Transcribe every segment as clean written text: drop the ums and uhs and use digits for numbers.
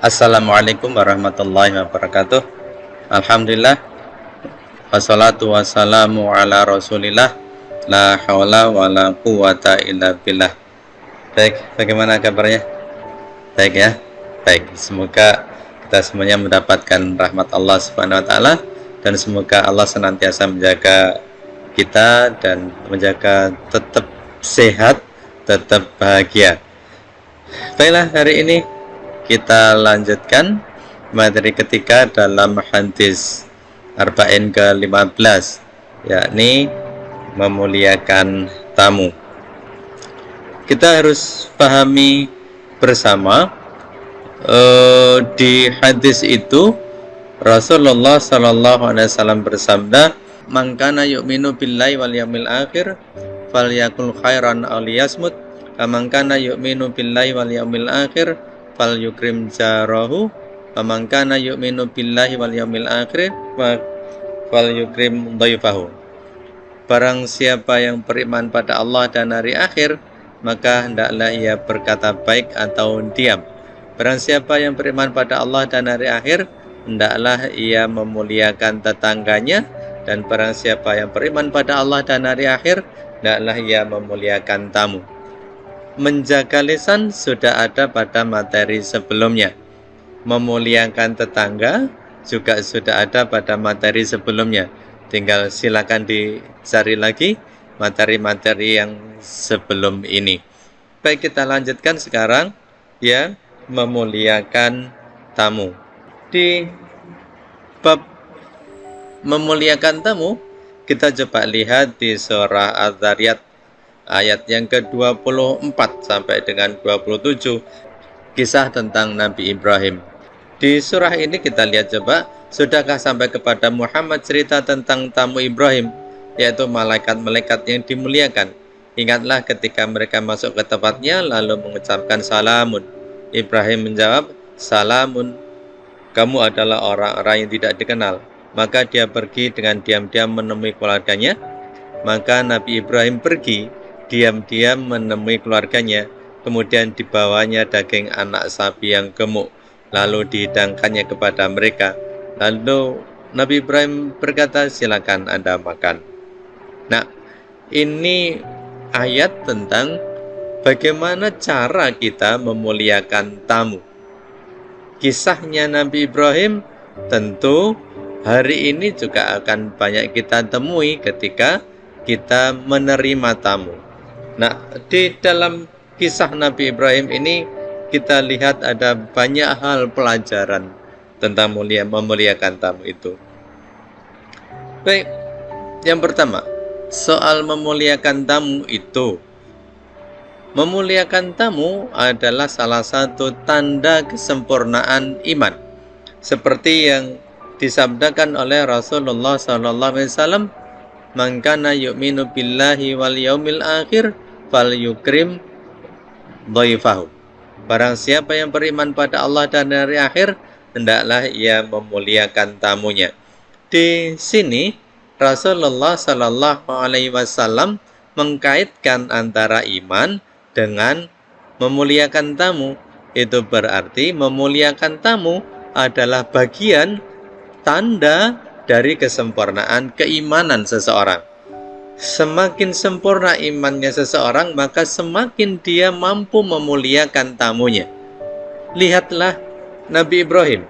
Assalamualaikum warahmatullahi wabarakatuh. Alhamdulillah, wassalatu wassalamu ala rasulillah, la hawla wa la quwata illa billah. Baik, bagaimana kabarnya? Baik ya? Baik, semoga kita semuanya mendapatkan rahmat Allah subhanahu wa ta'ala, dan semoga Allah senantiasa menjaga kita dan menjaga tetap sehat, tetap bahagia. Baiklah, hari ini kita lanjutkan materi ketiga dalam hadis Arba'in ke-15, yakni memuliakan tamu. Kita harus pahami bersama, di hadis itu Rasulullah SAW bersabda, "Man kana yu'minu billahi wal yawmil akhir falyakul khairan aw liyasmut, man kana yu'minu billahi wal yawmil akhir fal yukrim jarahu, man kana yu'minu billahi wal yawmil akhir fal yukrim dhaifahu." Barang siapa yang beriman pada Allah dan hari akhir, maka hendaklah ia berkata baik atau diam. Barang siapa yang beriman pada Allah dan hari akhir, hendaklah ia memuliakan tetangganya, dan barang siapa yang beriman pada Allah dan hari akhir, hendaklah ia memuliakan tamu. Menjaga lisan sudah ada pada materi sebelumnya. Memuliakan tetangga juga sudah ada pada materi sebelumnya. Tinggal silakan dicari lagi materi-materi yang sebelum ini. Baik, kita lanjutkan sekarang ya, memuliakan tamu. Di bab memuliakan tamu, kita coba lihat di surah Az-Zariyat ayat yang ke-24 sampai dengan 27, kisah tentang Nabi Ibrahim. Di surah ini kita lihat coba, sudahkah sampai kepada Muhammad cerita tentang tamu Ibrahim, yaitu malaikat-malaikat yang dimuliakan. Ingatlah ketika mereka masuk ke tempatnya lalu mengucapkan salamun. Ibrahim menjawab, salamun, kamu adalah orang-orang yang tidak dikenal. Maka dia pergi dengan diam-diam menemui keluarganya. Maka Nabi Ibrahim pergi diam-diam menemui keluarganya, kemudian dibawanya daging anak sapi yang gemuk, lalu dihidangkannya kepada mereka. Lalu Nabi Ibrahim berkata, silakan Anda makan. Nah, ini ayat tentang bagaimana cara kita memuliakan tamu. Kisahnya Nabi Ibrahim tentu hari ini juga akan banyak kita temui ketika kita menerima tamu. Nah, di dalam kisah Nabi Ibrahim ini kita lihat ada banyak hal pelajaran tentang memuliakan tamu itu. Baik, yang pertama, soal memuliakan tamu itu. Memuliakan tamu adalah salah satu tanda kesempurnaan iman. Seperti yang disabdakan oleh Rasulullah SAW, "Man kana yu'minu billahi wal yaumil akhir fal yukrim dhaifahu." Barang siapa yang beriman pada Allah dan hari akhir, hendaklah ia memuliakan tamunya. Di sini Rasulullah SAW mengkaitkan antara iman dengan memuliakan tamu. Itu berarti memuliakan tamu adalah bagian tanda dari kesempurnaan keimanan seseorang. Semakin sempurna imannya seseorang, maka semakin dia mampu memuliakan tamunya. Lihatlah Nabi Ibrahim.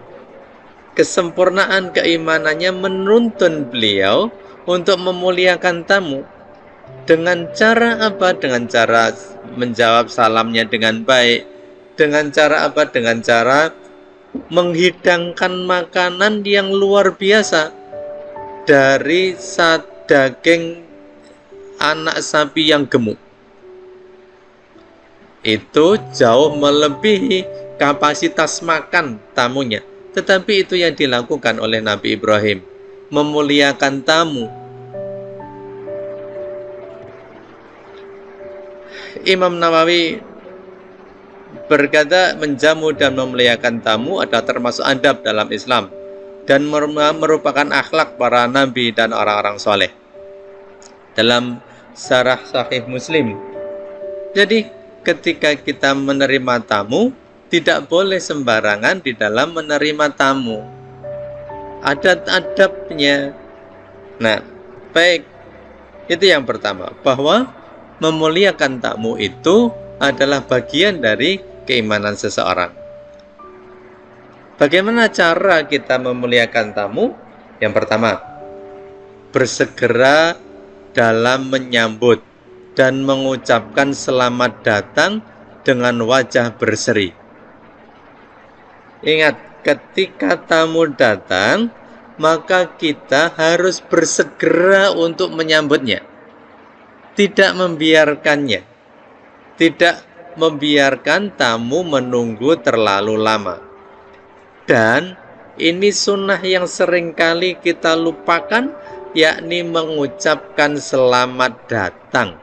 Kesempurnaan keimanannya menuntun beliau untuk memuliakan tamu. Dengan cara apa? Dengan cara menjawab salamnya dengan baik. Dengan cara apa? Dengan cara menghidangkan makanan yang luar biasa dari daging anak sapi yang gemuk. Itu jauh melebihi kapasitas makan tamunya. Tetapi itu yang dilakukan oleh Nabi Ibrahim, memuliakan tamu. Imam Nawawi berkata, menjamu dan memuliakan tamu adalah termasuk adab dalam Islam dan merupakan akhlak para nabi dan orang-orang soleh. Dalam Syarah Sahih Muslim, jadi ketika kita menerima tamu, Tidak boleh sembarangan di dalam menerima tamu. Adat-adabnya. Nah, baik. Itu yang pertama, bahwa memuliakan tamu itu adalah bagian dari keimanan seseorang. Bagaimana cara kita memuliakan tamu? Yang pertama, bersegera dalam menyambut dan mengucapkan selamat datang dengan wajah berseri. Ingat, ketika tamu datang, maka kita harus bersegera untuk menyambutnya. Tidak membiarkannya. Tidak membiarkan tamu menunggu terlalu lama. Dan ini sunnah yang seringkali kita lupakan, yakni mengucapkan selamat datang.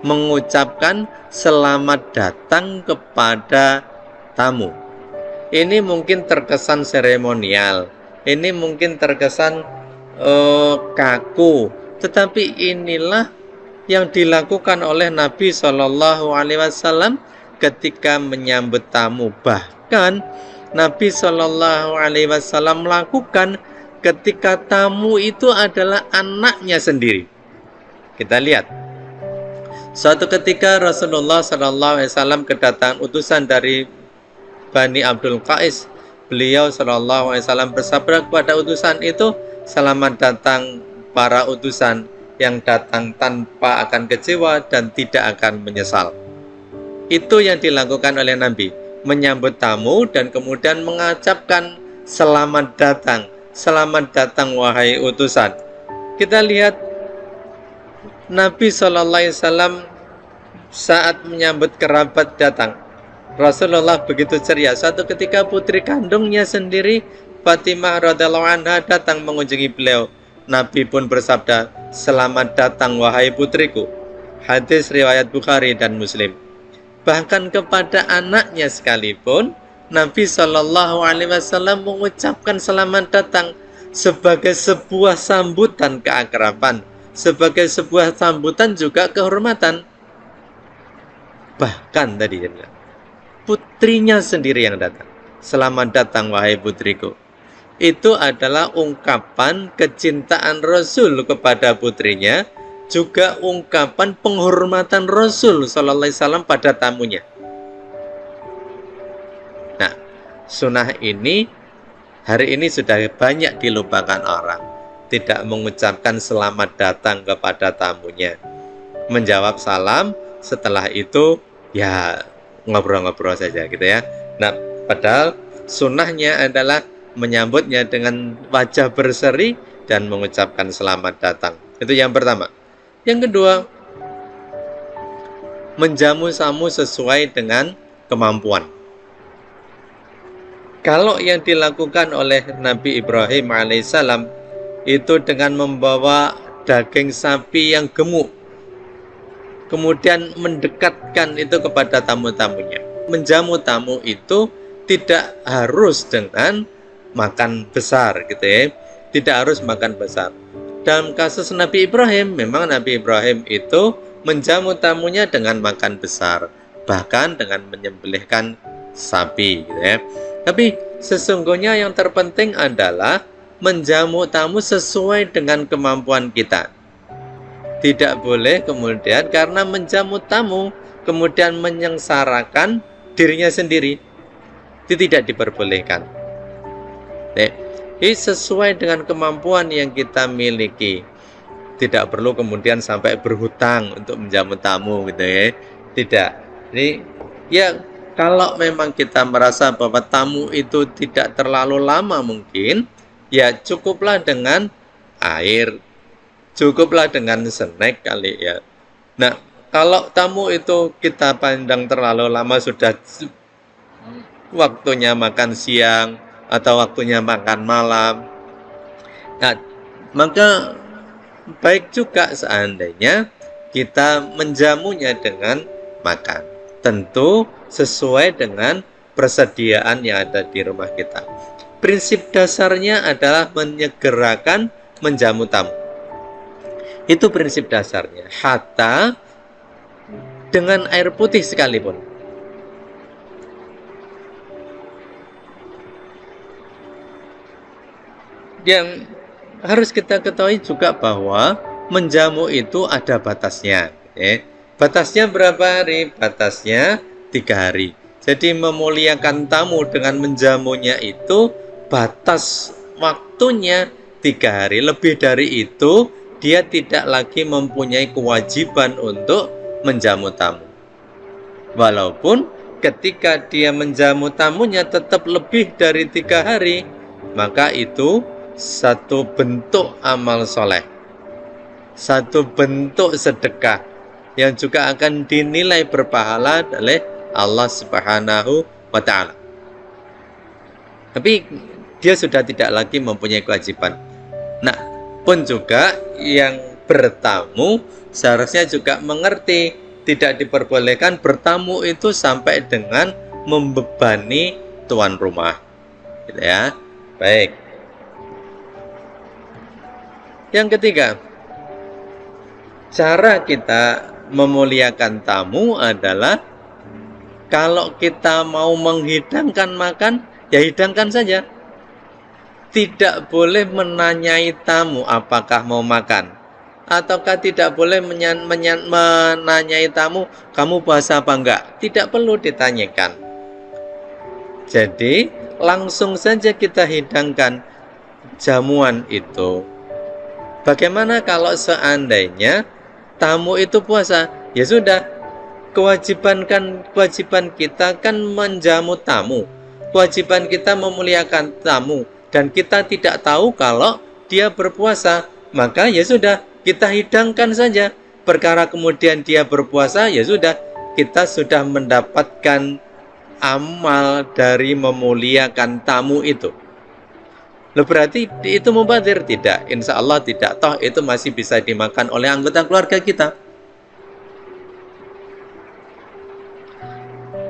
Mengucapkan selamat datang kepada tamu. Ini mungkin terkesan seremonial, ini mungkin terkesan kaku, tetapi inilah yang dilakukan oleh Nabi SAW ketika menyambut tamu. Bahkan Nabi SAW melakukan ketika tamu itu adalah anaknya sendiri. Kita lihat, suatu ketika Rasulullah SAW kedatangan utusan dari Bani Abdul Qais. Beliau SAW bersabda kepada utusan itu, selamat datang para utusan yang datang tanpa akan kecewa dan tidak akan menyesal. Itu yang dilakukan oleh Nabi, menyambut tamu dan kemudian mengucapkan selamat datang wahai utusan. Kita lihat Nabi SAW saat menyambut kerabat datang, Rasulullah begitu ceria. Suatu ketika putri kandungnya sendiri, Fatimah radhiyallahu anha, datang mengunjungi beliau. Nabi pun bersabda, selamat datang wahai putriku. Hadis riwayat Bukhari dan Muslim. Bahkan kepada anaknya sekalipun, Nabi SAW mengucapkan selamat datang sebagai sebuah sambutan keakraban, sebagai sebuah sambutan juga kehormatan. Bahkan tadi dia bilang, putrinya sendiri yang datang. Selamat datang wahai putriku. Itu adalah ungkapan kecintaan Rasul kepada putrinya, juga ungkapan penghormatan Rasul sallallahu alaihi wasallam pada tamunya. Nah, sunnah ini hari ini sudah banyak dilupakan orang. Tidak mengucapkan selamat datang kepada tamunya. Menjawab salam, setelah itu ya ngobrol-ngobrol saja gitu ya. Nah, padahal sunnahnya adalah menyambutnya dengan wajah berseri dan mengucapkan selamat datang. Itu yang pertama. Yang kedua, menjamu tamu sesuai dengan kemampuan. Kalau yang dilakukan oleh Nabi Ibrahim alaihissalam itu dengan membawa daging sapi yang gemuk, kemudian mendekatkan itu kepada tamu-tamunya. Menjamu tamu itu tidak harus dengan makan besar gitu ya. Tidak harus makan besar. Dalam kasus Nabi Ibrahim, memang Nabi Ibrahim itu menjamu tamunya dengan makan besar, bahkan dengan menyembelihkan sapi gitu ya. Tapi sesungguhnya yang terpenting adalah menjamu tamu sesuai dengan kemampuan kita. Tidak boleh kemudian karena menjamu tamu kemudian menyengsarakan dirinya sendiri. Itu tidak diperbolehkan. Ini sesuai dengan kemampuan yang kita miliki. Tidak perlu kemudian sampai berhutang untuk menjamu tamu gitu ya. Tidak. Ini ya kalau memang kita merasa bahwa tamu itu tidak terlalu lama mungkin, ya cukuplah dengan air, cukuplah dengan snack kali ya. Nah, kalau tamu itu kita pandang terlalu lama, sudah waktunya makan siang atau waktunya makan malam, nah, maka baik juga seandainya kita menjamunya dengan makan. Tentu sesuai dengan persediaan yang ada di rumah kita. Prinsip dasarnya adalah menyegerakan menjamu tamu. Itu prinsip dasarnya. Hatta dengan air putih sekalipun. Yang harus kita ketahui juga bahwa menjamu itu ada batasnya. Batasnya berapa hari? Batasnya 3 hari. Jadi memuliakan tamu dengan menjamunya itu batas waktunya 3 hari. Lebih dari itu dia tidak lagi mempunyai kewajiban untuk menjamu tamu. Walaupun ketika dia menjamu tamunya tetap lebih dari 3 hari, maka itu satu bentuk amal soleh, satu bentuk sedekah yang juga akan dinilai berpahala oleh Allah Subhanahu wa Ta'ala. Tapi dia sudah tidak lagi mempunyai kewajiban. Nah, pun juga yang bertamu seharusnya juga mengerti tidak diperbolehkan bertamu itu sampai dengan membebani tuan rumah. Gitu ya. Baik. Yang ketiga, cara kita memuliakan tamu adalah kalau kita mau menghidangkan makan, ya hidangkan saja. Tidak boleh menanyai tamu apakah mau makan, ataukah tidak boleh menanyai tamu kamu puasa apa enggak. Tidak perlu ditanyakan. Jadi langsung saja kita hidangkan jamuan itu. Bagaimana kalau seandainya tamu itu puasa? Ya sudah, kewajiban kita kan menjamu tamu. Kewajiban kita memuliakan tamu. Dan kita tidak tahu kalau dia berpuasa, maka ya sudah, kita hidangkan saja. Perkara kemudian dia berpuasa, ya sudah, kita sudah mendapatkan amal dari memuliakan tamu itu. Loh, berarti itu mubadzir? Tidak, insya Allah tidak. Toh itu masih bisa dimakan oleh anggota keluarga kita.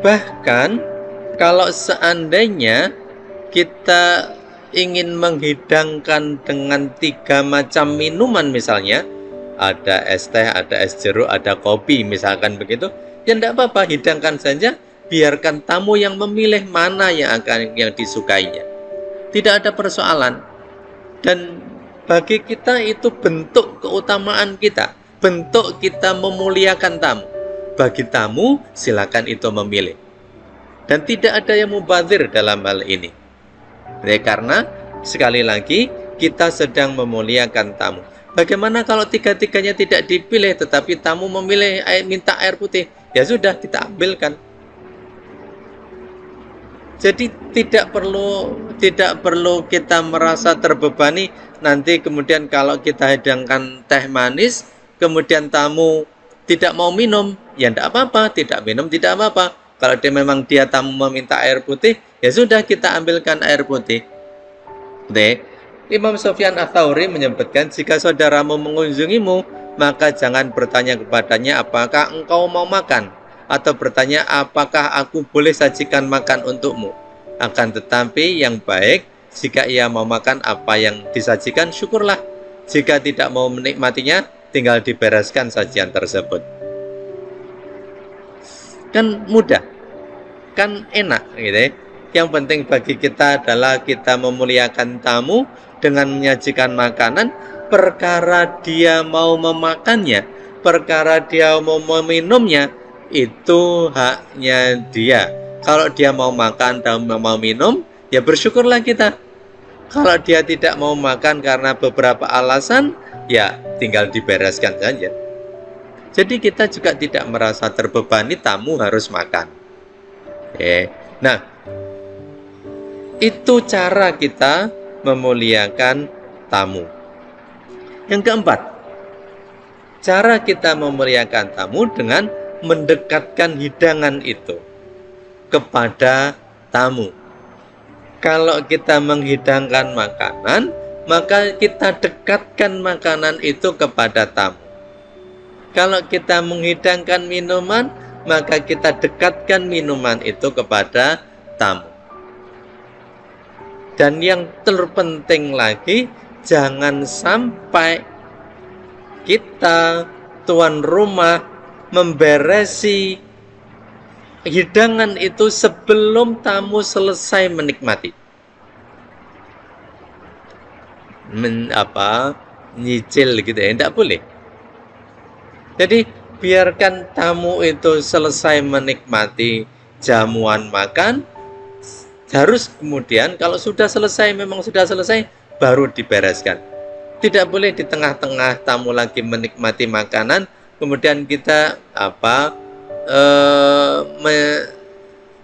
Bahkan kalau seandainya kita ingin menghidangkan dengan 3 macam minuman misalnya, ada es teh, ada es jeruk, ada kopi misalkan begitu, ya tidak apa-apa, hidangkan saja, biarkan tamu yang memilih mana yang disukainya. Tidak ada persoalan. Dan bagi kita itu bentuk keutamaan kita, bentuk kita memuliakan tamu. Bagi tamu silakan itu memilih. Dan tidak ada yang mubadzir dalam hal ini. Karena sekali lagi kita sedang memuliakan tamu. Bagaimana kalau 3-3-nya tidak dipilih tetapi tamu memilih minta air putih? Ya sudah, kita ambilkan. Jadi tidak perlu kita merasa terbebani nanti kemudian kalau kita hidangkan teh manis kemudian tamu tidak mau minum, ya tidak apa-apa, tidak minum tidak apa-apa. Kalau memang dia tamu meminta air putih, ya sudah kita ambilkan air putih. Imam Sufyan Ats-Tsauri menyebutkan, jika saudaramu mengunjungimu, maka jangan bertanya kepadanya apakah engkau mau makan, atau bertanya apakah aku boleh sajikan makan untukmu. Akan tetapi yang baik, jika ia mau makan apa yang disajikan, syukurlah. Jika tidak mau menikmatinya, tinggal dibereskan sajian tersebut. Kan mudah, kan enak gitu ya. Yang penting bagi kita adalah kita memuliakan tamu dengan menyajikan makanan. Perkara dia mau memakannya, perkara dia mau meminumnya, itu haknya dia. Kalau dia mau makan dan mau minum, ya bersyukurlah kita. Kalau dia tidak mau makan karena beberapa alasan, ya tinggal dibereskan saja. Jadi kita juga tidak merasa terbebani tamu harus makan. Nah, itu cara kita memuliakan tamu. Yang keempat, cara kita memuliakan tamu dengan mendekatkan hidangan itu kepada tamu. Kalau kita menghidangkan makanan, maka kita dekatkan makanan itu kepada tamu. Kalau kita menghidangkan minuman, maka kita dekatkan minuman itu kepada tamu. Dan yang terpenting lagi, jangan sampai kita tuan rumah memberesi hidangan itu sebelum tamu selesai menikmati. nyicil gitu ya, tidak boleh. Jadi biarkan tamu itu selesai menikmati jamuan makan, harus kemudian kalau sudah selesai, memang sudah selesai, baru dibereskan. Tidak boleh di tengah-tengah tamu lagi menikmati makanan, kemudian kita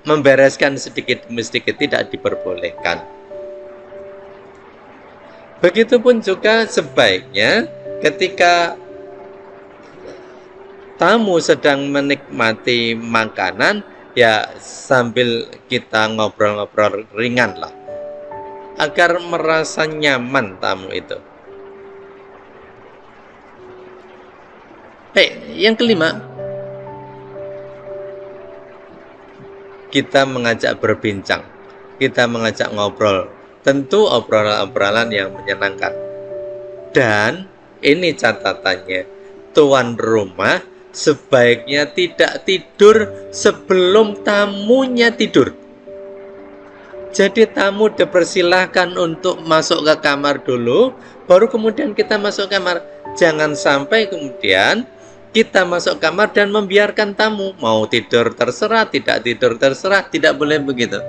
membereskan sedikit demi sedikit, tidak diperbolehkan. Begitupun juga sebaiknya ketika tamu sedang menikmati makanan, ya sambil kita ngobrol-ngobrol ringan lah, agar merasa nyaman tamu itu. Yang kelima, kita mengajak berbincang, kita mengajak ngobrol, tentu obrolan-obrolan yang menyenangkan. Dan ini catatannya, tuan rumah sebaiknya tidak tidur sebelum tamunya tidur. Jadi tamu dipersilahkan untuk masuk ke kamar dulu, baru kemudian kita masuk kamar. Jangan sampai kemudian kita masuk kamar dan membiarkan tamu mau tidur terserah, tidak tidur terserah, tidak boleh begitu.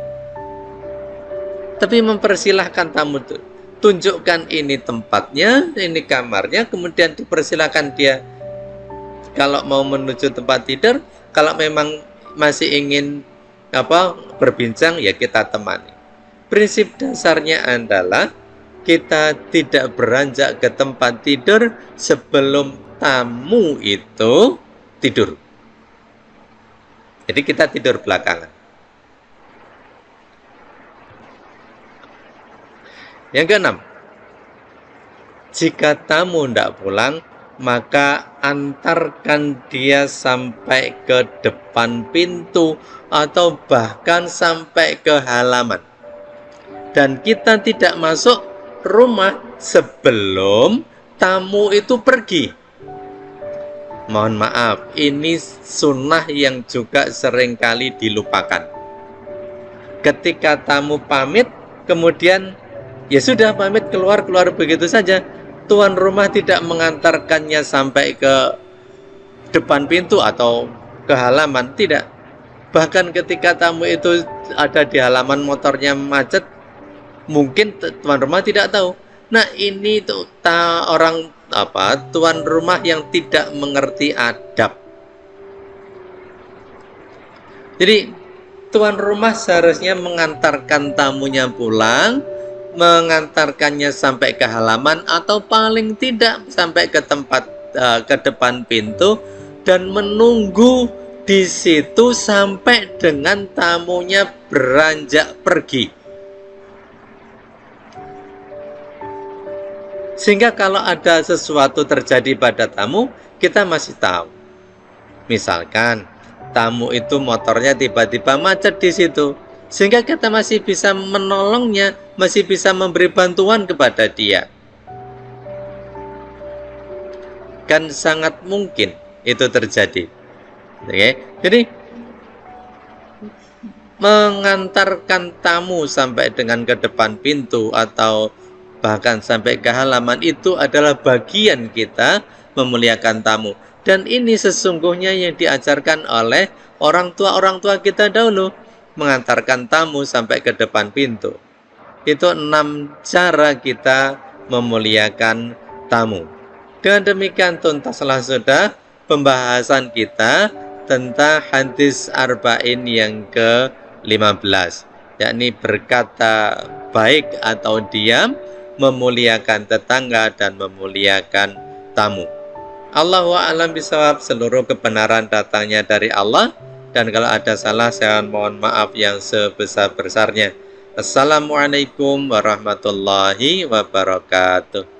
Tapi mempersilahkan tamu itu, tunjukkan ini tempatnya, ini kamarnya, kemudian dipersilahkan dia kalau mau menuju tempat tidur. Kalau memang masih ingin berbincang, ya kita temani. Prinsip dasarnya adalah kita tidak beranjak ke tempat tidur sebelum tamu itu tidur. Jadi kita tidur belakangan. Yang keenam, jika tamu tidak pulang, maka antarkan dia sampai ke depan pintu atau bahkan sampai ke halaman. Dan kita tidak masuk rumah sebelum tamu itu pergi. Mohon maaf, ini sunnah yang juga seringkali dilupakan. Ketika tamu pamit, kemudian ya sudah pamit keluar begitu saja. Tuan rumah tidak mengantarkannya sampai ke depan pintu atau ke halaman, tidak. Bahkan ketika tamu itu ada di halaman, motornya macet, mungkin tuan rumah tidak tahu. Nah, ini tuh tuan rumah yang tidak mengerti adab. Jadi tuan rumah seharusnya mengantarkan tamunya pulang, mengantarkannya sampai ke halaman atau paling tidak sampai ke tempat ke depan pintu dan menunggu di situ sampai dengan tamunya beranjak pergi. Sehingga kalau ada sesuatu terjadi pada tamu, kita masih tahu. Misalkan tamu itu motornya tiba-tiba macet di situ, sehingga kita masih bisa menolongnya, masih bisa memberi bantuan kepada dia. Kan sangat mungkin itu terjadi. Oke? Jadi mengantarkan tamu sampai dengan ke depan pintu atau bahkan sampai ke halaman itu adalah bagian kita memuliakan tamu. Dan ini sesungguhnya yang diajarkan oleh orang tua kita dahulu, mengantarkan tamu sampai ke depan pintu. Itu 6 cara kita memuliakan tamu. Dengan demikian tuntaslah sudah pembahasan kita tentang hadis arba'in yang ke-15, yakni berkata baik atau diam, memuliakan tetangga dan memuliakan tamu. Allahu a'lam bishawab, seluruh kebenaran datangnya dari Allah, dan kalau ada salah saya mohon maaf yang sebesar-besarnya. Assalamualaikum warahmatullahi wabarakatuh.